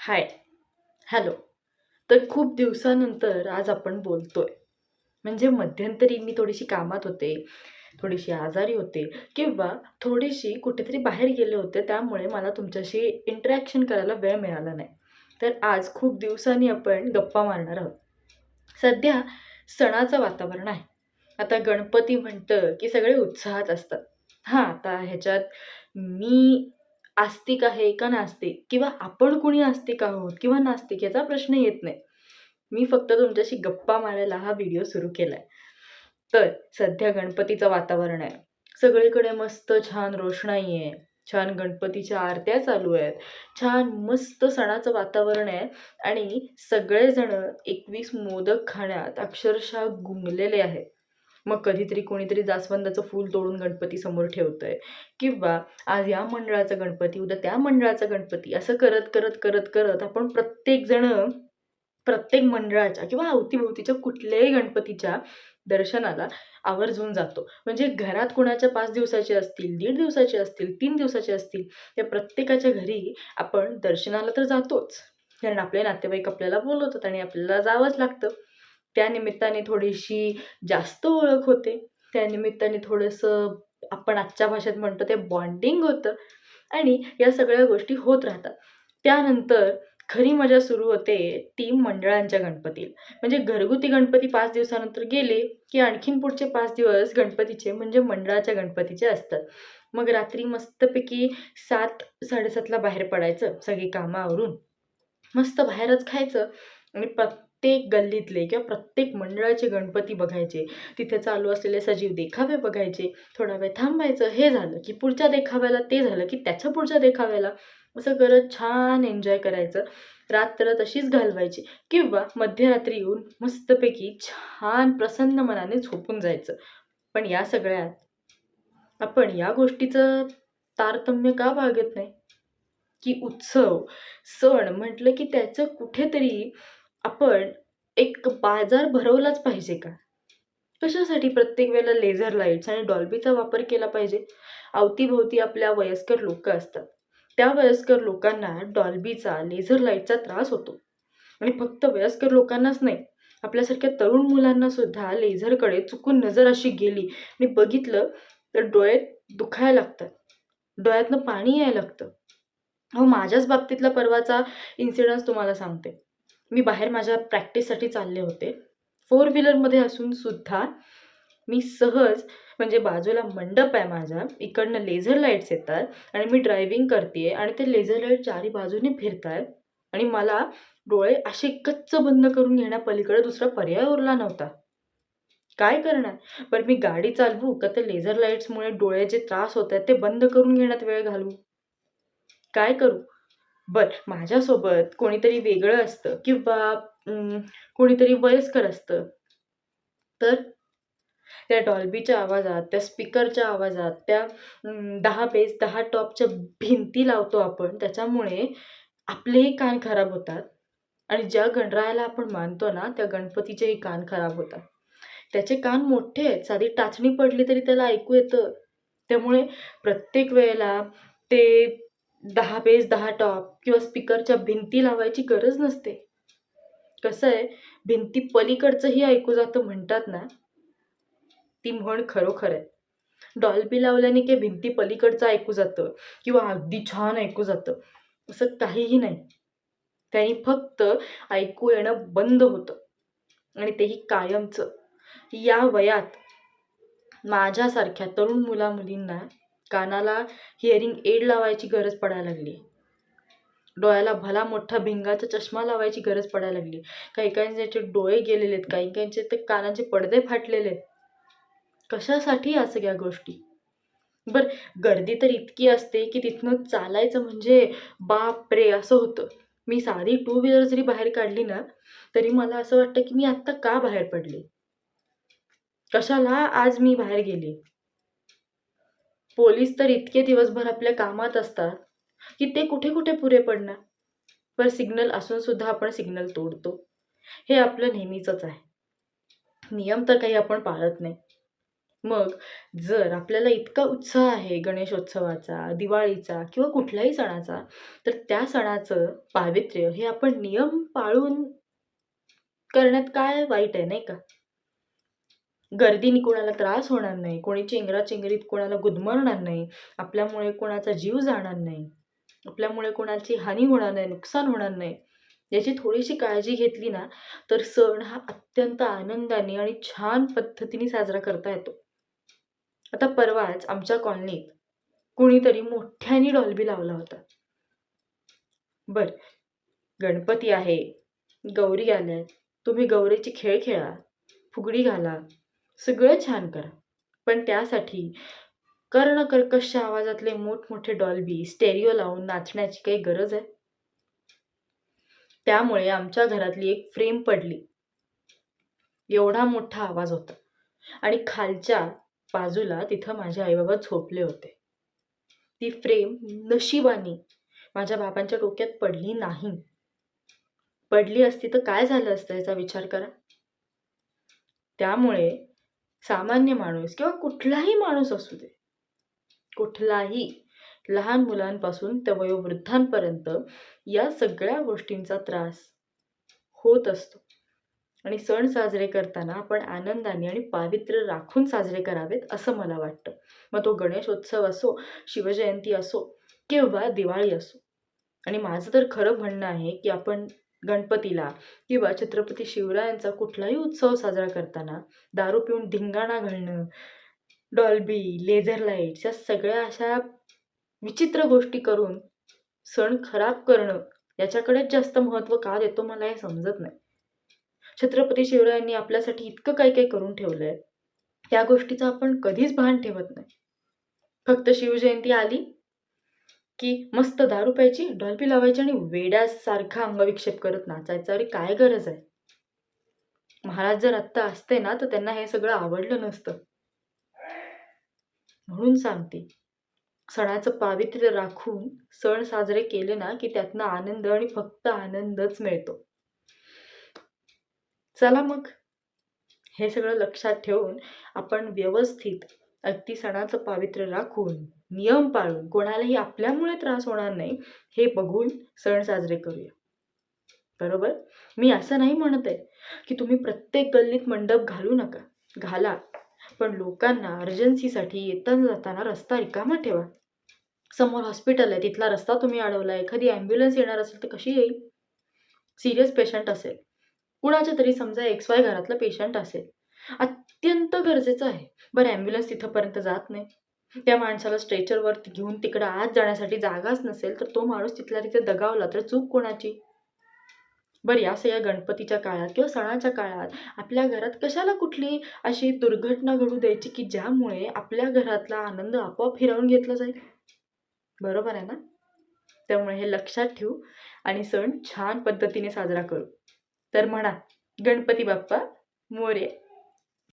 हाय, hello. तर खूप दिवसानंतर आज आपण बोलतोय. म्हणजे मध्यंतरी मी थोडीशी कामात होते, थोडीशी आजारी होते किंवा थोडीशी कुठेतरी बाहेर गेले होते. त्यामुळे मला तुमच्याशी इंटरॅक्शन करायला वेळ मिळाला नाही. तर आज खूप दिवसांनी आपण गप्पा मारणार आहोत. सध्या सणाचं वातावरण आहे. आता गणपती म्हटलं की सगळे उत्साहात असतात. हां, आता ह्याच्यात मी आस्तिक आहे का नास्तिक किंवा आपण कुणी आस्तिक आहोत किंवा नास्तिक याचा प्रश्न येत नाही. मी फक्त तुमच्याशी गप्पा मारायला हा व्हिडिओ सुरू केलाय. तर सध्या गणपतीचं वातावरण आहे. सगळीकडे मस्त छान रोषणाई आहे. छान गणपतीच्या आरत्या चालू आहेत. छान मस्त सणाचं वातावरण आहे आणि सगळेजण 21 मोदक खाण्यात अक्षरशः गुंगलेले आहेत. मग कधीतरी कोणीतरी जास्वंदाचं फूल तोडून गणपती समोर ठेवतंय किंवा आज या मंडळाचा गणपती, उद्या त्या मंडळाचा गणपती असं करत, करत, करत, करत आपण प्रत्येकजण प्रत्येक मंडळाच्या किंवा अवतीभोवतीच्या कुठल्याही गणपतीच्या दर्शनाला आवर्जून जातो. म्हणजे घरात कुणाच्या 5 दिवसाचे असतील, 1.5 दिवसाचे असतील, 3 दिवसाचे असतील, त्या प्रत्येकाच्या घरी आपण दर्शनाला तर जातोच. कारण आपले नातेवाईक आपल्याला बोलवतात आणि आपल्याला जावंच लागतं. त्या निमित्ताने थोडीशी जास्त ओळख होते. त्या निमित्ताने थोडंसं आपण आजच्या भाषेत म्हणतो ते बॉन्डिंग होतं आणि या सगळ्या गोष्टी होत राहतात. त्यानंतर खरी मजा सुरू होते ती मंडळांच्या गणपतीला. म्हणजे घरगुती गणपती 5 दिवसानंतर गेले, की आणखीन पुढचे 5 दिवस गणपतीचे म्हणजे मंडळाच्या गणपतीचे असतात. मग रात्री मस्तपैकी 7:00-7:30ला बाहेर पडायचं सगळी कामं आवरून. मस्त बाहेरच खायचं आणि प्रत्येक गल्लीतले किंवा प्रत्येक मंडळाचे गणपती बघायचे. तिथे चालू असलेले सजीव देखावे बघायचे. थोडा वेळ थांबायचं. हे झालं, की पुढच्या देखाव्याला, ते झालं, की त्याच्या पुढच्या देखाव्याला. असं करत छान एन्जॉय करायचं. रात्र तशीच घालवायची किंवा मध्यरात्री येऊन मस्तपैकी छान प्रसन्न मनाने झोपून जायचं. पण या सगळ्यात आपण या गोष्टीचं तारतम्य का बाळगत नाही? की उत्सव, सण म्हटलं की त्याचं कुठेतरी आपण एक बाजार भरवलाच पाहिजे का? कशासाठी प्रत्येक वेळेला लेझर लाईट्स आणि डॉल्बीचा वापर केला पाहिजे? अवतीभोवती आपल्या वयस्कर लोकं असतात. त्या वयस्कर लोकांना डॉल्बीचा, लेझर लाईटचा त्रास होतो आणि फक्त वयस्कर लोकांनाच नाही, आपल्यासारख्या तरुण मुलांना सुद्धा लेझरकडे चुकून नजर अशी गेली आणि बघितलं तर डोळे दुखायला लागतात. डोळ्यातनं पाणी यायला लागतं. अहो, माझ्याच बाबतीतला परवाचा इन्सिडन्स तुम्हाला सांगते. मी बाहेर माझ्या प्रॅक्टिससाठी चालले होते. फोर व्हीलरमध्ये असून सुद्धा मी सहज म्हणजे बाजूला मंडप आहे माझ्या, इकडनं लेझर लाईट्स येतात आणि मी ड्रायव्हिंग करतीये आणि ते लेझर लाईट चारी बाजूने फिरतायत आणि मला डोळे असे गच्च बंद करून घेण्यापलीकडे दुसरा पर्याय उरला नव्हता. काय करणार? बरं मी गाडी चालवू का ते लेझर लाईट्समुळे डोळ्याचे त्रास होतायत ते बंद करून घेण्यात वेळ घालवू? काय करू? बरं, माझ्यासोबत कोणीतरी वेगळं असतं किंवा कोणीतरी वयस्कर असतं, तर त्या डॉल्बीच्या आवाजात, त्या स्पीकरच्या आवाजात, त्या 10 बेस 10 टॉपच्या भिंती लावतो आपण, त्याच्यामुळे आपलेही कान खराब होतात आणि ज्या गणरायाला आपण मानतो ना, त्या गणपतीचेही कान खराब होतात. त्याचे कान मोठे आहेत, साधी टाचणी पडली तरी त्याला ऐकू येतं. त्यामुळे प्रत्येक वेळेला ते 10 बेस 10 टॉप किंवा स्पीकरच्या भिंती लावायची गरज नसते. कसं आहे, भिंती पलीकडचंही ऐकू जातं म्हणतात ना, ती म्हण खरोखर आहे. डॉल्बी लावल्याने काही भिंती पलीकडचं ऐकू जातं किंवा अगदी छान ऐकू जातं, असं काहीही नाही. त्याने फक्त ऐकू येणं बंद होतं आणि तेही कायमचं. या वयात माझ्यासारख्या तरुण मुला-मुलींना कानाला हिअरिंग एड लावायची गरज पडायला लागली. डोळ्याला भला मोठा भिंगाचा चष्मा लावायची गरज पडायला लागली. काही-काहींचे डोळे गेलेले आहेत, काही-काहींचे ते कानाचे पडदे फाटलेले आहेत. कशासाठी या सगळ्या गोष्टी? बरं, गर्दी तर इतकी असते, की तिथनं चालायचं म्हणजे बापरे! असं होतं. मी साधी टू व्हीलर जरी बाहेर काढली ना, तरी मला असं वाटतं, की मी आत्ता का बाहेर पडले? कशाला आज मी बाहेर गेले? पोलीस तर इतके दिवसभर आपल्या कामात असतात, की ते कुठे-कुठे पुरे पडणार? पण सिग्नल असून सुद्धा आपण सिग्नल तोडतो. हे आपलं नेहमीचंच आहे. नियम तर काही आपण पाळत नाही. मग जर आपल्याला इतका उत्साह आहे गणेशोत्सवाचा, दिवाळीचा किंवा कुठल्याही सणाचा, तर त्या सणाचं पावित्र्य हे आपण नियम पाळून करण्यात काय वाईट आहे, नाही का? गर्दीने कोणाला त्रास होणार नाही, कोणी चेंगराचेंगरीत कोणाला गुदमरणार नाही, आपल्यामुळे कोणाचा जीव जाणार नाही, आपल्यामुळे कोणाची हानी होणार नाही, नुकसान होणार नाही, याची थोडीशी काळजी घेतली ना, तर सण हा अत्यंत आनंदाने आणि छान पद्धतीने साजरा करता येतो. आता परवाच आमच्या कॉलनीत कुणीतरी मोठ्याने डॉल्बी लावला होता. बरं, गणपती आहे, गौरी आल्यात, तुम्ही गौरीचे खेळ खेळा, फुगडी घाला, सगळं छान करा. पण त्यासाठी कर्णकर्कश आवाजातले मोठमोठे डॉल्बी, स्टेरिओ लावून नाचण्याची काही गरज आहे? त्यामुळे आमच्या घरातली एक फ्रेम पडली. एवढा मोठा आवाज होता आणि खालच्या बाजूला तिथं माझे आई-बाबा झोपले होते. ती फ्रेम नशिबाने माझ्या बाबांच्या डोक्यात पडली नाही. पडली असती तर काय झालं असतं याचा विचार करा. त्यामुळे सामान्य माणूस किंवा कुठलाही माणूस असू दे, कुठलाही लहान मुलांपासून ते वयोवृद्धांपर्यंत या सगळ्या गोष्टींचा त्रास होत असतो. आणि सण साजरे करताना आपण आनंदाने आणि पावित्र्य राखून साजरे करावेत असं मला वाटतं. मग तो गणेशोत्सव असो, शिवजयंती असो किंवा दिवाळी असो. आणि माझं तर खरं म्हणणं आहे की आपण गणपतीला किंवा छत्रपती शिवरायांचा कुठलाही उत्सव साजरा करताना दारू पिऊन धिंगाणा घालणं, डॉल्बी, लेझर लाईट्स या सगळ्या अशा विचित्र गोष्टी करून सण खराब करणं याच्याकडेच जास्त महत्त्व का देतो मला हे समजत नाही. छत्रपती शिवरायांनी आपल्यासाठी इतकं काही काही करून ठेवलंय, त्या गोष्टीचं आपण कधीच भान ठेवत नाही. फक्त शिवजयंती आली की मस्त दारू प्यायची, डॉल्बी लावायची आणि वेड्यासारखा अंगविक्षेप करत नाचायचं. अरे काय गरज आहे? महाराज जर आत्ता असते ना, तर त्यांना हे सगळं आवडलं नसतं. म्हणून सांगते, सणाचं पावित्र्य राखून सण साजरे केले ना, की त्यातनं आनंद आणि फक्त आनंदच मिळतो. चला मग, हे सगळं लक्षात ठेवून आपण व्यवस्थित अगदी सणाचं पावित्र्य राखून, नियम पाळून, कोणालाही आपल्यामुळे त्रास होणार नाही हे बघून सण साजरे करूया. बरोबर? मी असं नाही म्हणत आहे की तुम्ही प्रत्येक गल्लीत मंडप घालू नका. घाला. पण लोकांना अर्जन्सीसाठी येताना जाताना रस्ता रिकामा ठेवा. समोर हॉस्पिटल आहे, तिथला रस्ता तुम्ही अडवला, एखादी ॲम्ब्युलन्स येणार असेल तर कशी येईल? सिरियस पेशंट असेल, कुणाच्या तरी समजा XY घरातलं पेशंट असेल, अत्यंत गरजेचं आहे. बरं ॲम्ब्युलन्स तिथपर्यंत जात नाही, त्या माणसाला स्ट्रेचरवर घेऊन तिकडं आत जाण्यासाठी जागाच नसेल, तर तो माणूस तिथल्या तिथे दगावला तर चूक कोणाची? बरं या सगळ्या गणपतीच्या काळात किंवा सणाच्या काळात आपल्या घरात कशाला कुठली अशी दुर्घटना घडू द्यायची की ज्यामुळे आपल्या घरातला आनंद आपोआप हिरावून घेतला जाईल? बरोबर आहे ना? त्यामुळे हे लक्षात ठेवू आणि सण छान पद्धतीने साजरा करू. तर म्हणा, गणपती बाप्पा मोरया.